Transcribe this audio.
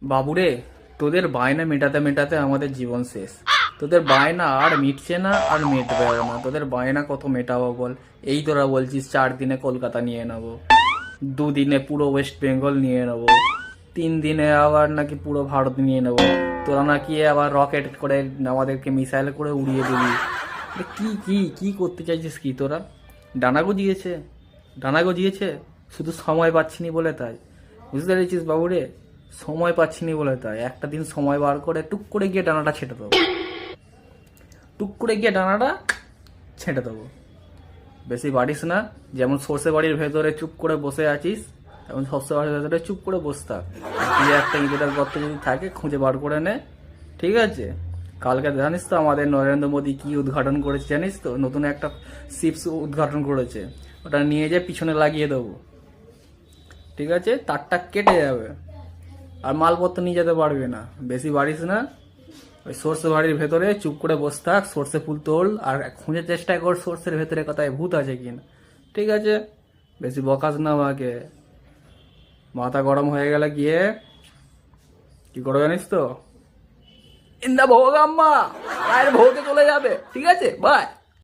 বাবুরে, তোদের বায়না মেটাতে মেটাতে আমাদের জীবন শেষ। তোদের বায়না আর মিটছে না, আর মেটবেও না। তোদের বায়না কত মেটাবো বল? এই তোরা বলছিস 4 দিনে কলকাতা নিয়ে নেবো, 2 দিনে পুরো ওয়েস্ট বেঙ্গল নিয়ে নেবো, 3 দিনে আবার নাকি পুরো ভারত নিয়ে নেবো। তোরা নাকি আবার রকেট করে আমাদেরকে মিসাইল করে উড়িয়ে দিবি। কি কি কি করতে চাইছিস কি তোরা? ডানা গজিয়েছে, ডানা গজিয়েছে, শুধু সময় পাচ্ছিনি বলে তাই। বুঝতে পেরেছিস বাবুরে? সময় পাচ্ছিনি বলে তাই। একটা দিন সময় বার করে টুক করে গিয়ে ডানাটা ছেঁটে দেবো, টুক করে গিয়ে ডানাটা ছেঁটে দেবো। বেশি বাড়িস না। যেমন সর্ষে বাড়ির ভেতরে চুপ করে বসে আছিস, তেমন সর্ষে বাড়ির ভেতরে চুপ করে বসে থাক। দিয়ে একটা ইঁদুরের গর্ত যদি থাকে খুঁজে বার করে নে, ঠিক আছে? কালকে জানিস তো আমাদের নরেন্দ্র মোদী কি উদ্ঘাটন করেছে? জানিস তো নতুন একটা শিপস উদ্ঘাটন করেছে। ওটা নিয়ে যেয়ে পিছনে লাগিয়ে দেবো, ঠিক আছে? তারটা কেটে যাবে, আর মালপত্র নিয়ে যেতে পারবে না। বেশি বাড়িস না। ওই সর্ষে বাড়ির ভেতরে চুপ করে বসে থাক, সর্ষে ফুল তোল আর খুঁজে চেষ্টা কর সর্ষের ভেতরে কোথায় ভূত আছে কিনা, ঠিক আছে? বেশি বকাস না আমাকে। মাথা গরম হয়ে গেলে গিয়ে কি করো জানিস তো? ইন্দা ভোগ আম্মা, মায়ের ভোগে চলে যাবে, ঠিক আছে? বাই।